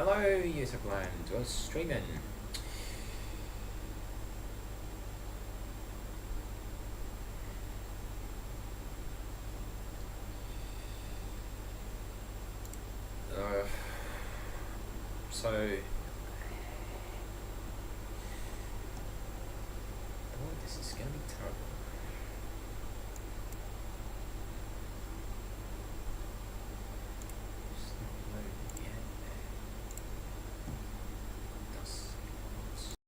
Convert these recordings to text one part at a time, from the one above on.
Hello, YouTube land. We're streaming. Uh, so, boy, this is gonna be terrible. It's not loaded yet. Does not.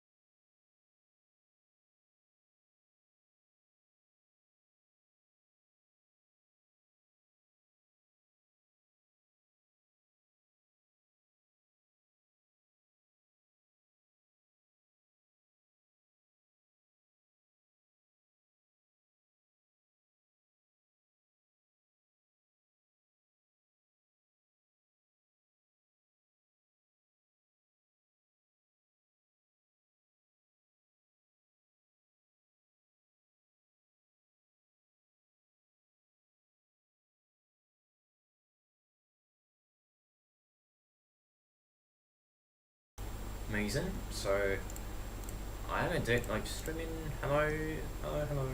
Amazing. So, I am indeed like streaming. Hello, hello, hello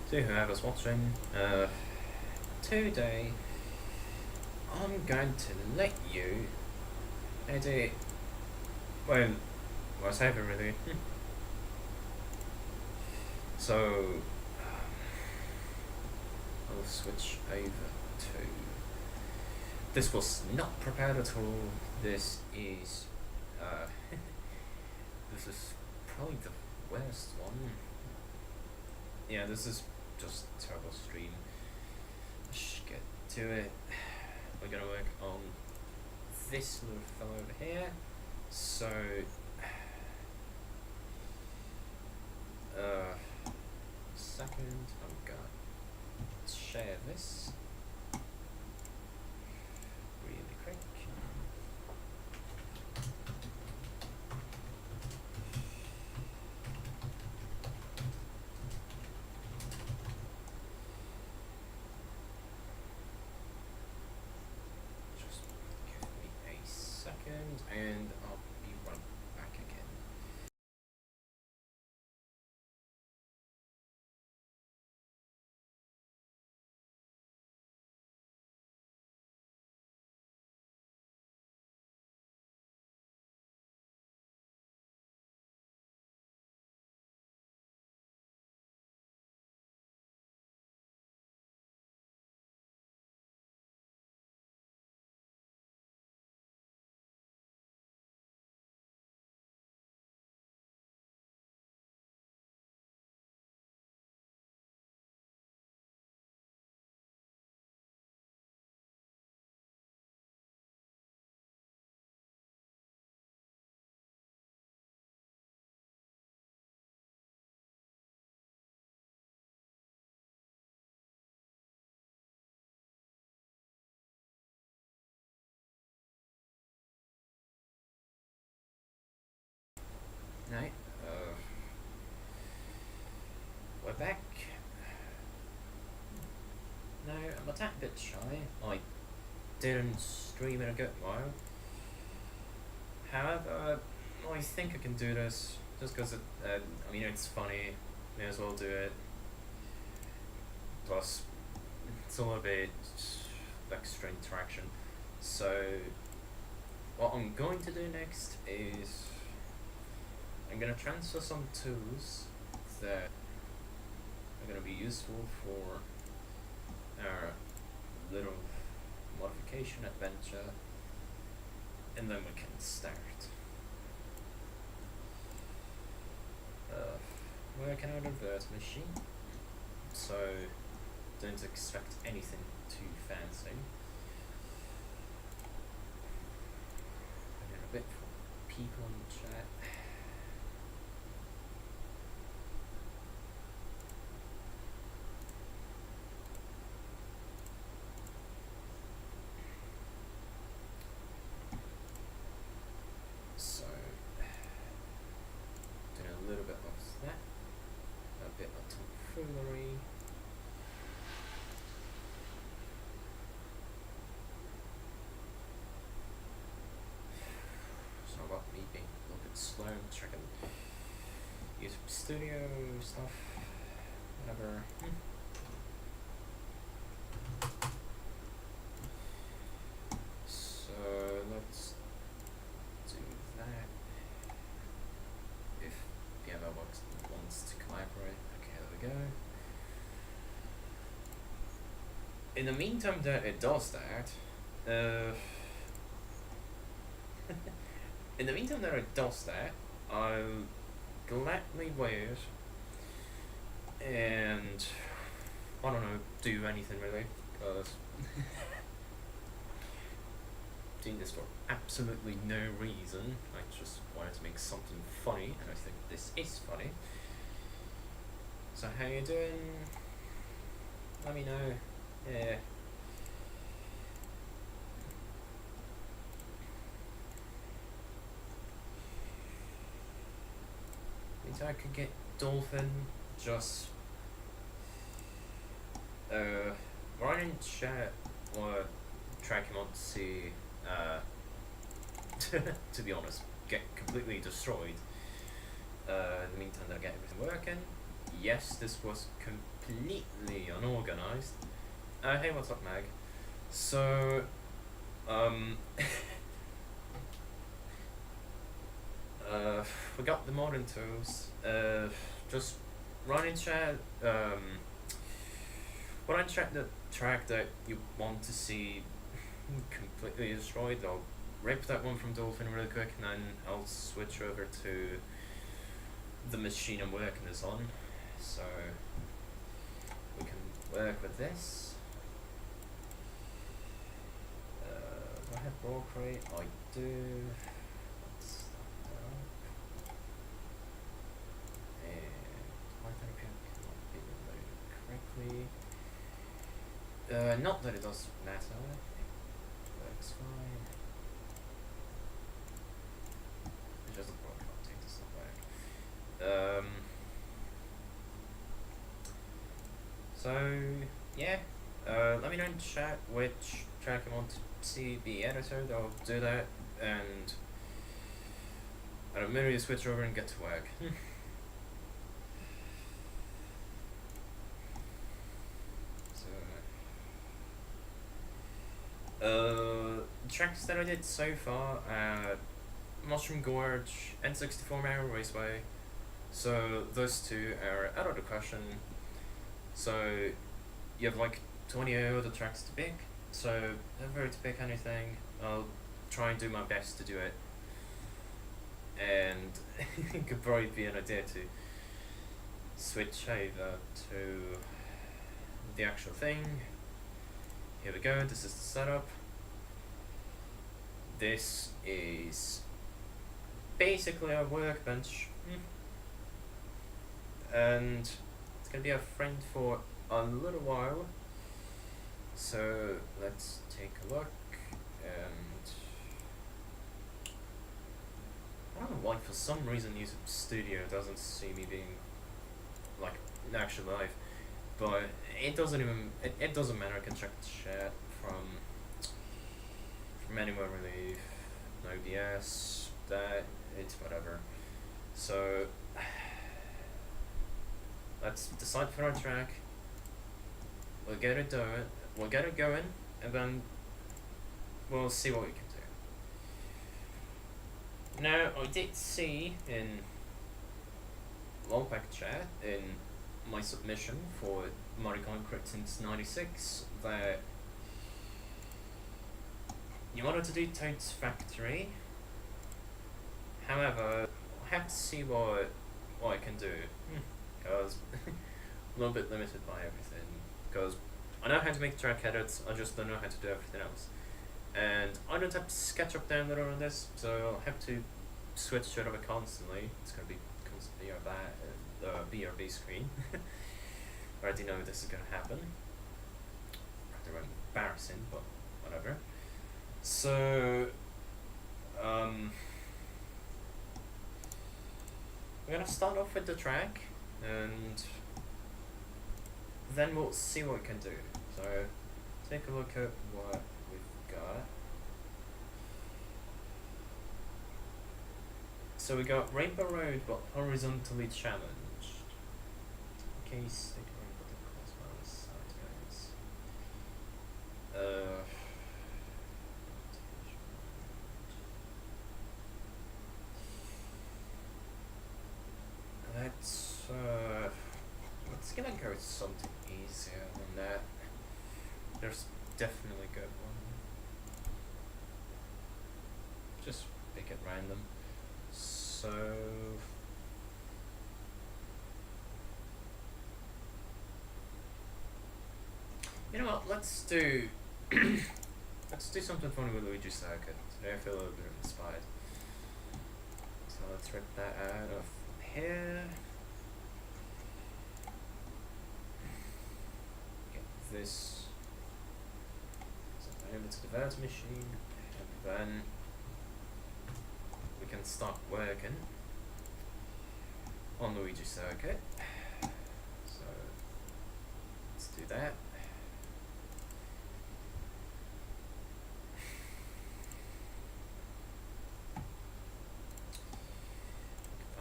to whoever's watching. Today, I'm going to let you edit. Well, what's happening really? So, I'll switch over to. This was not prepared at all. This is. This is probably the worst one. Yeah, this is just a terrible stream. Let's get to it. We're gonna work on this little fellow over here. So, second, I'm gonna share this really quick. Just give me a second and I'll be right back again. No, we're back. No, I'm a tad bit shy. I didn't stream in a good while. However, I think I can do this just because I mean, it's funny. May as well do it. Plus, it's all a bit extra interaction. So, what I'm going to do next is I'm gonna transfer some tools that are gonna be useful for our little modification adventure, and then we can start. Working out of that machine, so don't expect anything too fancy. And a bit for people in the chat. So, doing a little bit of that, a bit of tomfoolery. slow, so I can use studio stuff, whatever. So let's do that. If PML wants to collaborate, okay, there we go. In the meantime that it does that, in the meantime that it does that, I'll gladly wait and I don't know, do anything really, because doing this for absolutely no reason. I just wanted to make something funny, and I think this is funny. So how you doing? Let me know. Yeah. Means I could get Dolphin just right in chat or track him on to see to be honest, get completely destroyed. In the meantime that I get everything working. Yes, this was completely unorganized. Hey, what's up, Mag? So, we got the modern tools. Just run in chat. When I check the track that you want to see completely destroyed, I'll rip that one from Dolphin really quick, and then I'll switch over to the machine I'm working this on. So we can work with this. Do I have raw crate? I do. Let's start that up. And my therapy cannot be reloaded correctly. Not that it does matter. It works fine. It's just a broken update, it's not back. So yeah, let me know in chat which track you want to see be edited. I'll do that, and I'll immediately switch over and get to work. Tracks that I did so far: Mushroom Gorge, N64 Mario Raceway. So those two are out of the question. So you have like 20 other tracks to pick. So never to pick anything. I'll try and do my best to do it. And it could probably be an idea to switch over to the actual thing. Here we go, this is the setup. This is basically a workbench. And it's gonna be a friend for a little while. So let's take a look, and I don't know why for some reason YouTube Studio doesn't see me being like in actual life, but it doesn't even it doesn't matter. I can check the chat from anywhere really. No OBS, that it's whatever. So let's decide for our track. We'll get it going, and then we'll see what we can do. Now, I did see in Lolpack chat, in my submission for Mario Kart since '96, that you wanted to do Toad's Factory. However, I have to see what I can do, because I'm a little bit limited by everything, because I know how to make track edits, I just don't know how to do everything else. And I don't have SketchUp downloader on this, so I'll have to switch it over constantly. It's going to be constantly over that BRB screen. I already know this is going to happen. Rather embarrassing, but whatever. So, we're going to start off with the track, and then we'll see what we can do. So, take a look at what we've got. So we got Rainbow Road, but horizontally challenged. Okay, stick rainbow to crossbows side, guys. Let's gonna go with something easier than that. There's definitely a good one. Just pick it random. So you know what? Let's do let's do something funny with Luigi Circuit. Today I feel a little bit inspired. So let's rip that out of here. Get this. Send over to the Vert machine, and then we can start working on Luigi Circuit. So let's do that.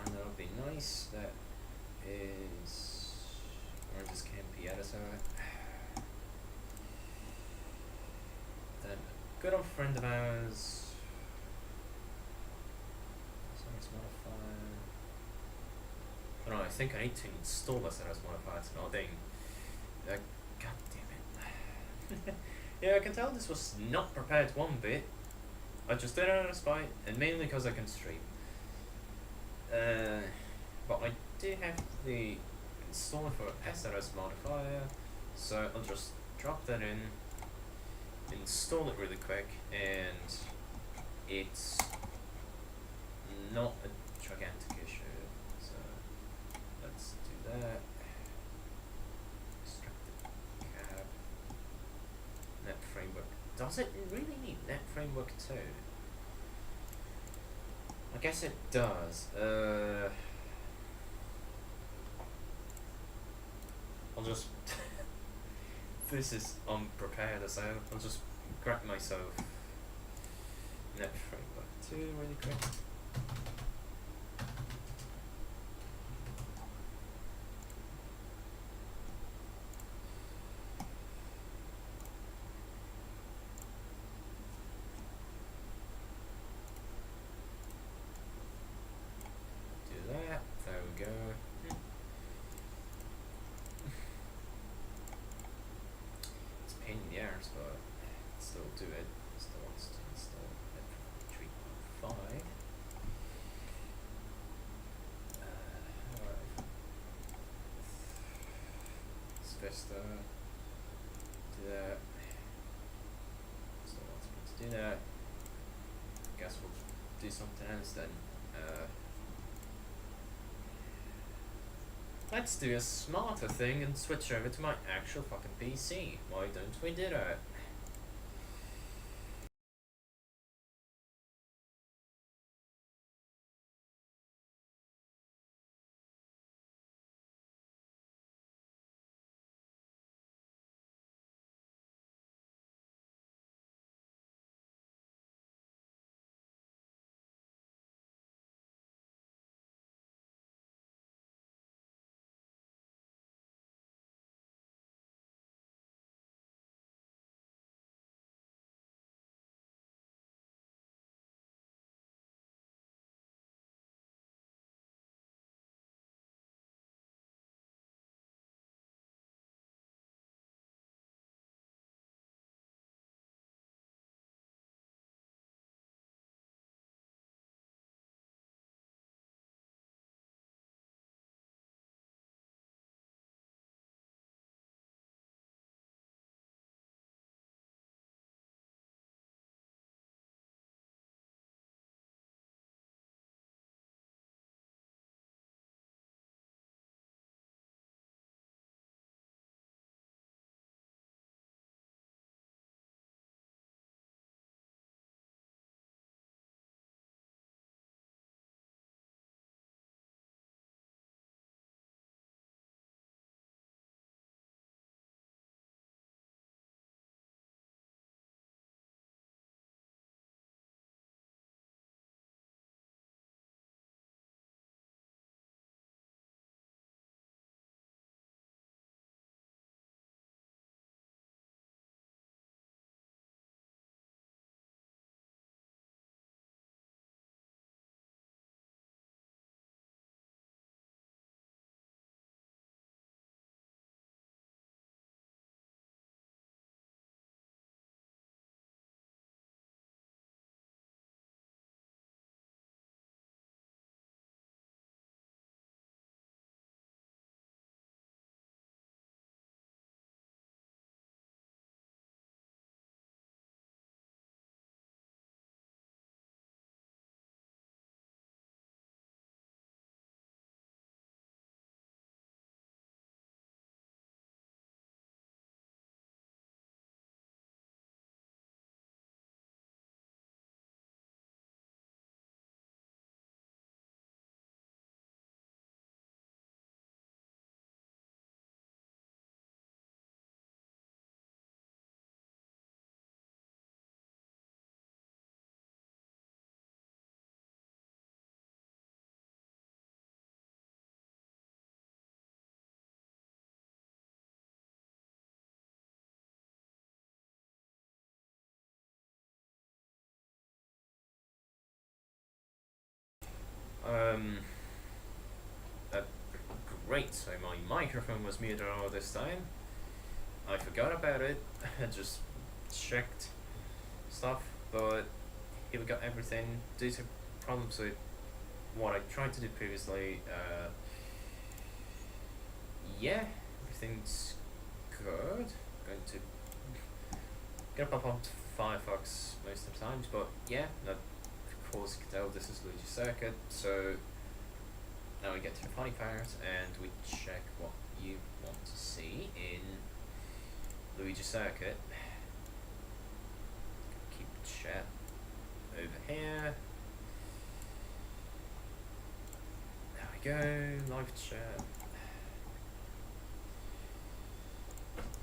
And that'll be nice. That is Orange's Campy Editor. Then a good old friend of ours. SRS modifier. Oh no, I think I need to install SRS modifier. It's not a thing. God damn it. Yeah, I can tell this was not prepared one bit. I just did it out of spite, and mainly because I can stream. But I do have the installer for SRS modifier, so I'll just drop that in, install it really quick, and it's not a gigantic issue. So let's do that. Extract the cab. Net framework. Does it really need net framework too? I guess it does. I'll just. This is unprepared as hell. I'll just grab myself net framework 2 really quick. Do that. There we go. It's a pain in the arse, but still do it. Still wants to install net 3.5. Alright. Vista. Do that. Still wants me to do that. Guess we'll do something else then. Let's do a smarter thing and switch over to my actual fucking PC. Why don't we do that? uh, great, so my microphone was muted all this time. I forgot about it. I just checked stuff, but here we got everything. Due to problems with what I tried to do previously, yeah, everything's good. Going to gonna pop up to Firefox most of the times, but yeah, of course you can tell this is Luigi Circuit, so now we get to the funny part and we check what you want to see in Luigi Circuit. Keep chat over here. There we go, live chat.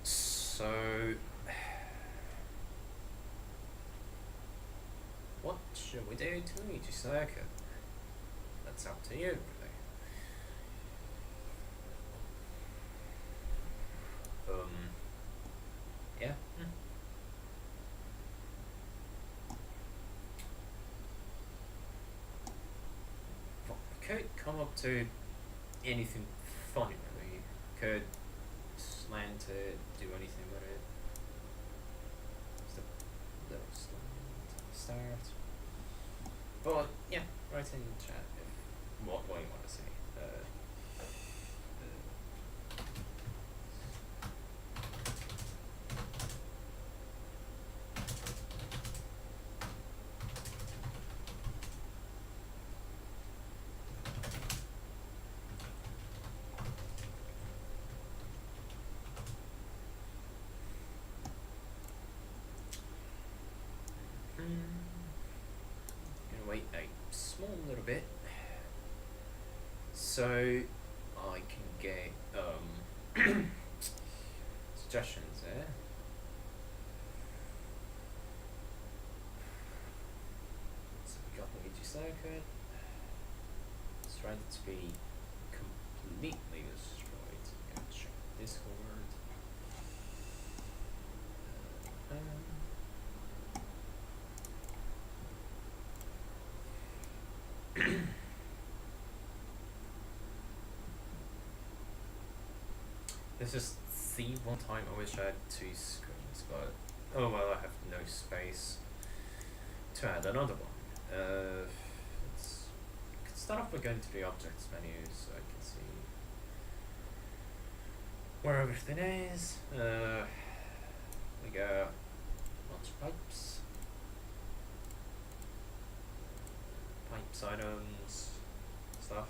So, what should we do to Luigi Circuit? That's up to you, really. Yeah. Well, we could come up to anything funny, really. Could slant it, do anything with it. Just a little slant start. But yeah, write in the chat if what you want to say. Gonna wait a small little bit so I can get suggestions there. So we got Luigi Circuit. It's ready to be completely destroyed. I'm gonna check Discord. This is the one time I wish I had two screens, but oh well, I have no space to add another one. Let's start off by going to the objects menu so I can see where everything is. We got launch pipes, items, stuff.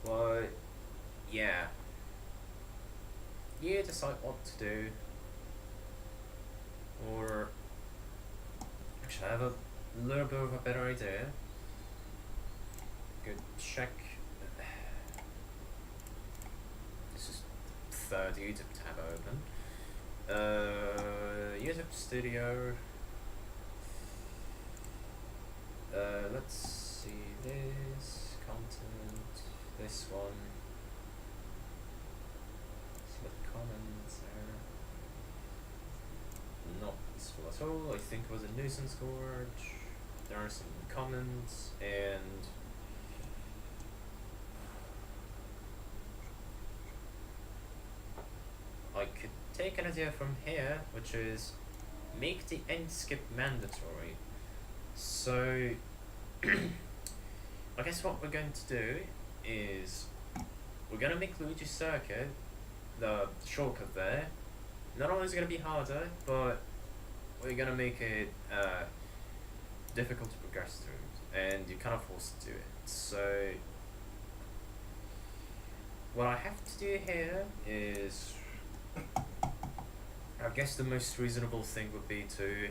But yeah, you decide what to do, or actually I have a little bit of a better idea. Go check. This is third YouTube tab open. YouTube Studio. Let's see this content. This one. See what the comments are. Not useful at all. I think it was a nuisance gorge. There are some comments and I could take an idea from here, which is make the end skip mandatory. So I guess what we're going to do is we're going to make Luigi Circuit, the shortcut there, not only is it going to be harder, but we're going to make it difficult to progress through, and you're kind of forced to do it. So what I have to do here is, I guess the most reasonable thing would be to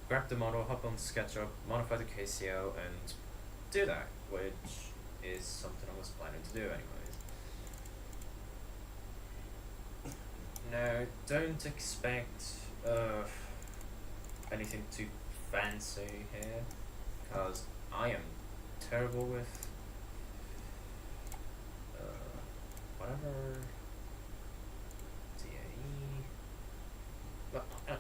grab the model, hop on SketchUp, modify the KCL, and do that, which is something I was planning to do anyways. Now, don't expect anything too fancy here, because I am terrible with whatever DAE.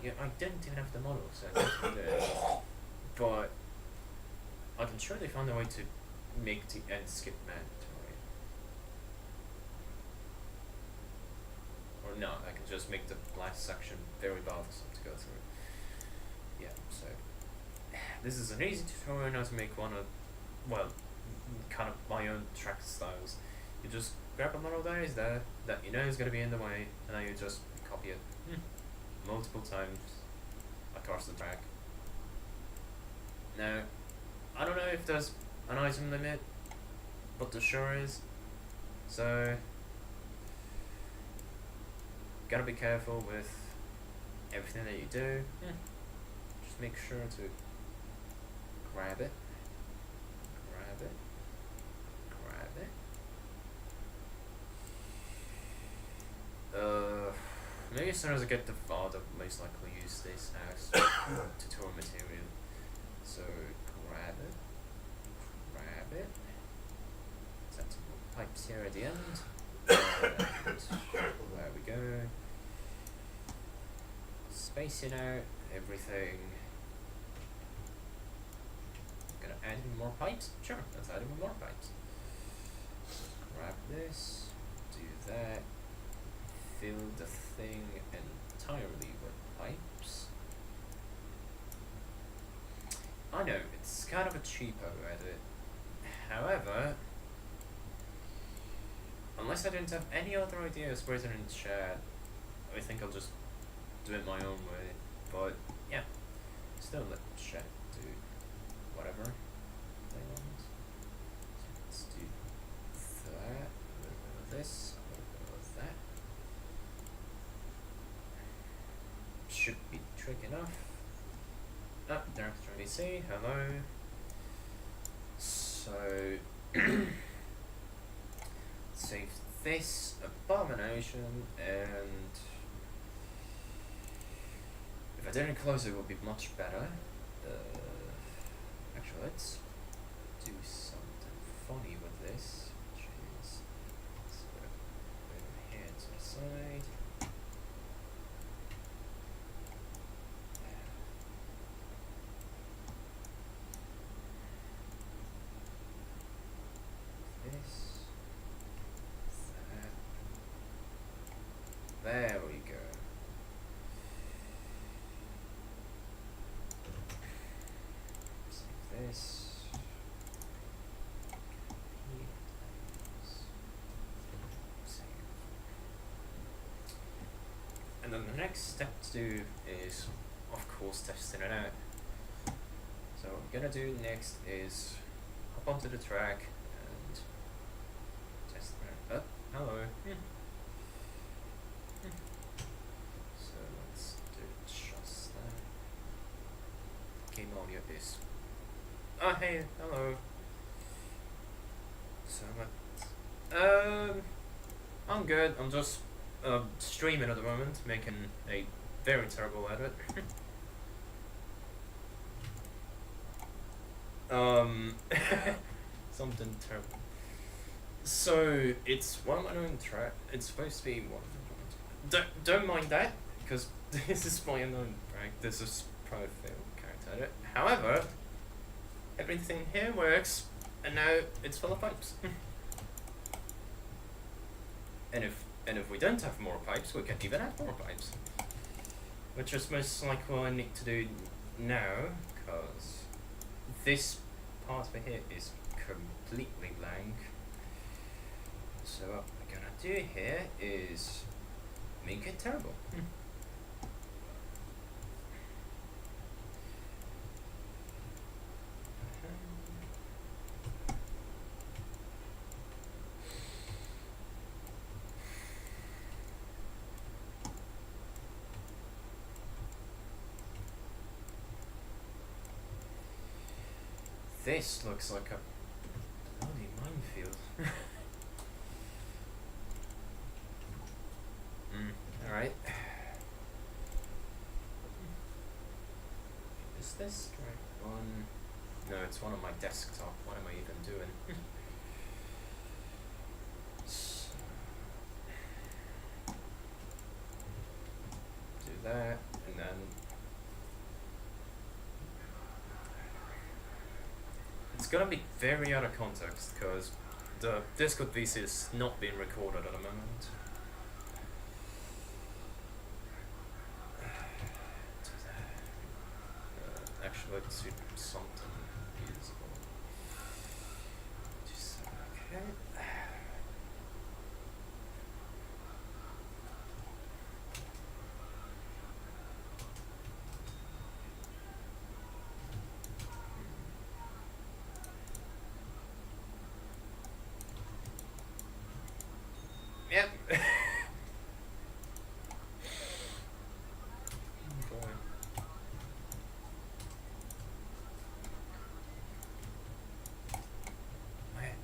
again, I didn't even have the model, so I didn't do it. But I can surely find a way to make the end skip mandatory. Or no, I can just make the last section very bothersome to go through. Yeah, so this is an easy tutorial on how to make one of, well, kind of my own track styles. You just grab a model that is there, that you know is going to be in the way, and then you just copy it multiple times across the track. Now, I don't know if there's an item limit, but there sure is. So, gotta be careful with everything that you do. Just make sure to grab it, grab it, grab it. Maybe as soon as I get the VOD, I'll most likely use this as tutorial material. So grab it, grab it. Set some more pipes here at the end. There we go. Spacing out everything. Gonna add in more pipes? Sure, let's add in more pipes. Grab this, do that. Fill the thing entirely with pipes. I know, it's kind of a cheapo edit. However, unless I don't have any other ideas written in chat, I think I'll just do it my own way. But yeah, still let chat do whatever they want. So let's do that, a little bit of this, a little bit of that. Should be trick enough. Ah, there's Trinity C, hello. So, save this abomination, and if I didn't close it, would be much better. Actually, let's do something funny with this, which is, let's move here to the side. There we go. Save this. Save. And then the next step to do is, of course, testing it out. So what we're gonna do next is hop onto the track and test it out. Oh, hello. So let's do just that. Game audio is. Oh hey, hello. So I'm good. I'm just streaming at the moment, making a very terrible edit. Something terrible. So it's one of my own track. It's supposed to be one. Don't mind that, because this is my unknown track. This is private film character edit. However, everything here works, and now it's full of pipes. and if we don't have more pipes, we can even add more pipes, which is most likely what I need to do now, because this part over here is completely blank. So what we're gonna do here is make it terrible. This looks like a bloody minefield. Alright. Is this track one? No, it's one on my desktop. What am I even doing? So, do that, and then gonna be very out of context because the Discord VC is not being recorded at the moment. Actually, let's do something useful. Just okay. Yep. Boy. Man.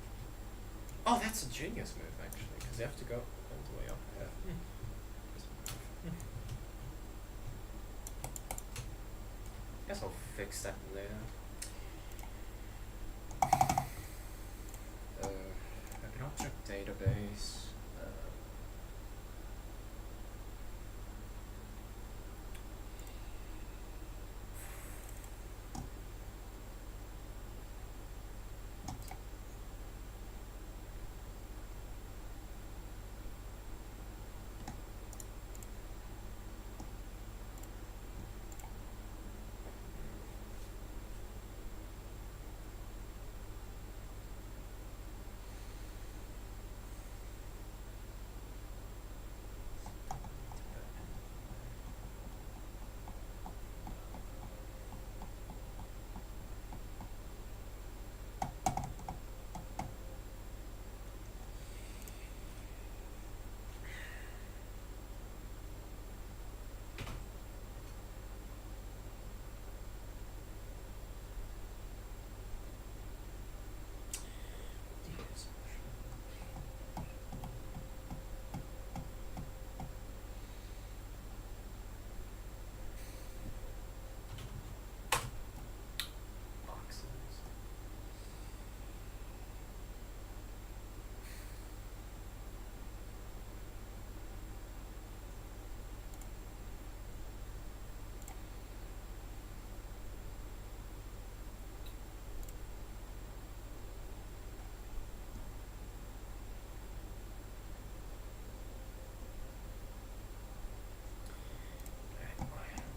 Oh, that's a genius move actually, because you have to go all the way up there. Guess I'll fix that later. Open object database.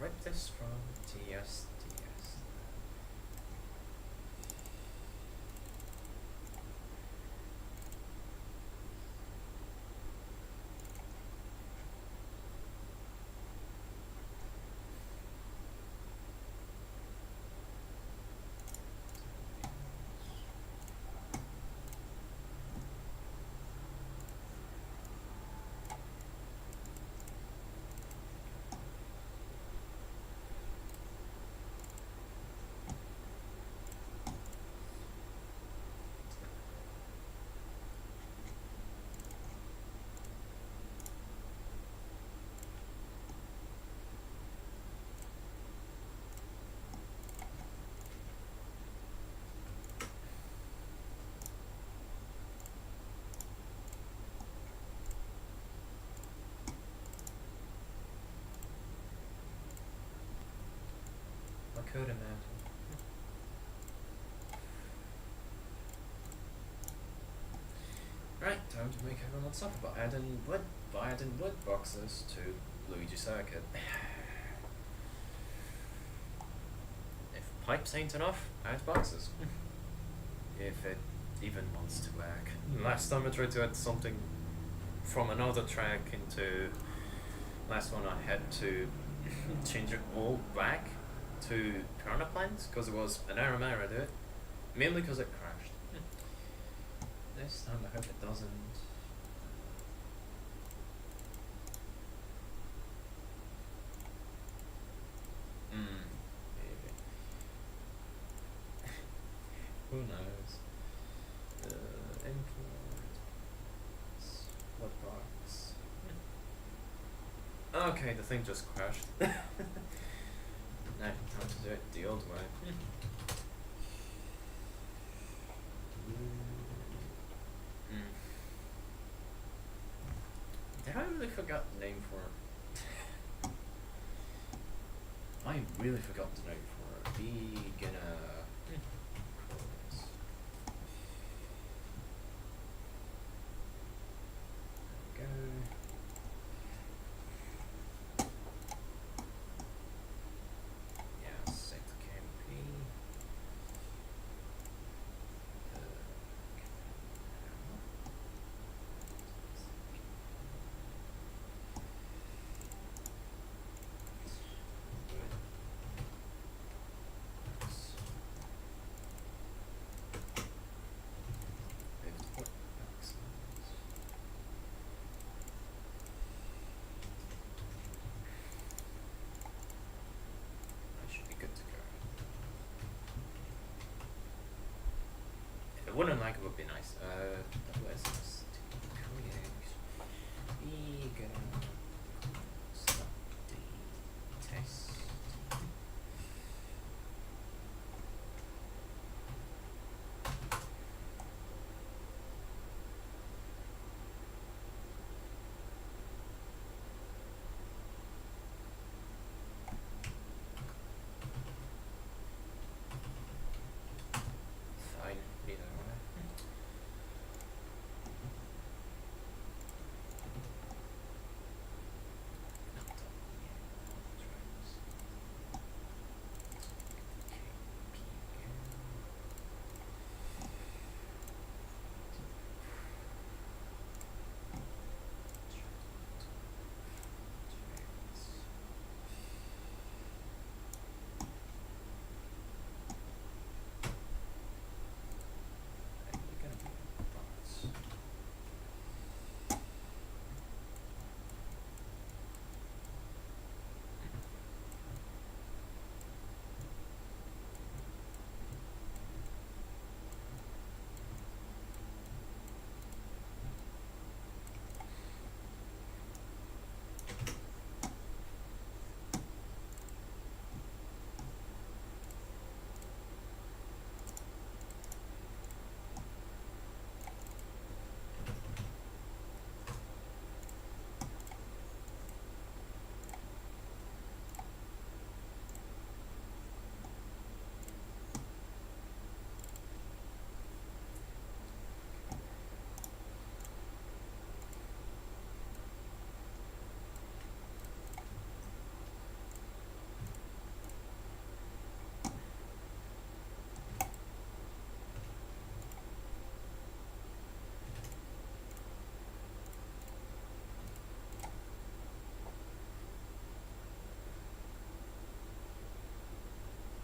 Rip this from TS. I could imagine. Right, time to make everyone suffer by adding wood boxes to Luigi Circuit. If pipes ain't enough, add boxes. If it even wants to work. Last time I tried to add something from another track into last one, I had to change it all back to Piranha Plant because it was an error to do it, mainly because it crashed. This time I hope it doesn't. Maybe. Who knows? Import. What box? Okay, the thing just crashed. Now, time to do it the old way. Did I really forgot the name for it? I really forgot the name for it. Beginner. wooden leg would be nice. WSS create vegan study test. Fine, either way. Not done yet. I'll try this.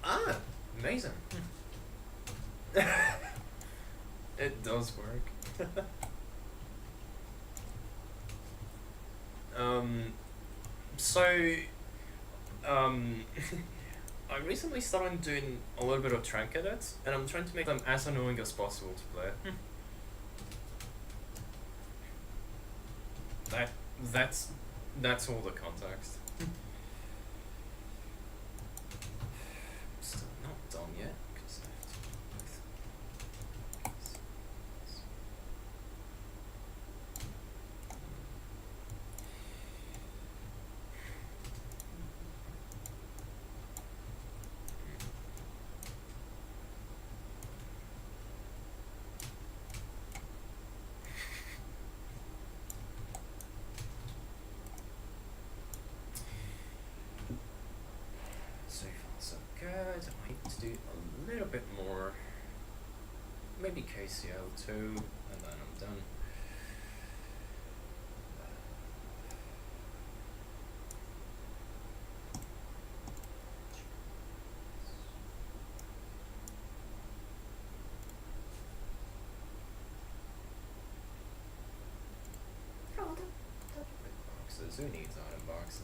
Ah, amazing. It does work. So, I recently started doing a little bit of track edits, and I'm trying to make them as annoying as possible to play. That that's all the context. Still not done yet, because I have to do both. So far so good. I need to do a little bit more. Maybe KCL too, and then I'm done. Boxes. Who needs item boxes?